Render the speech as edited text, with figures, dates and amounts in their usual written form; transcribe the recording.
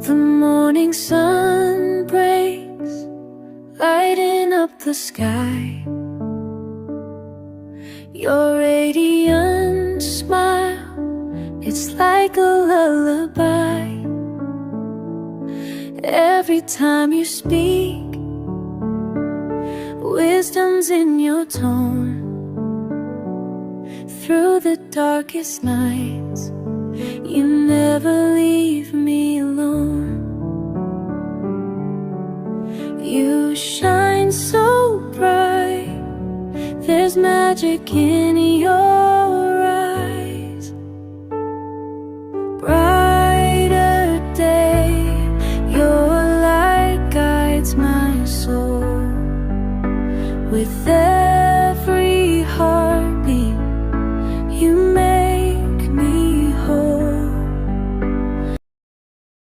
The morning sun breaks, lighting up the sky. Your radiant smile, it's like a lullaby. Every time you speak, wisdom's in your tone. Through the darkest nights, you never leave me alone. You shine so bright, there's magic in your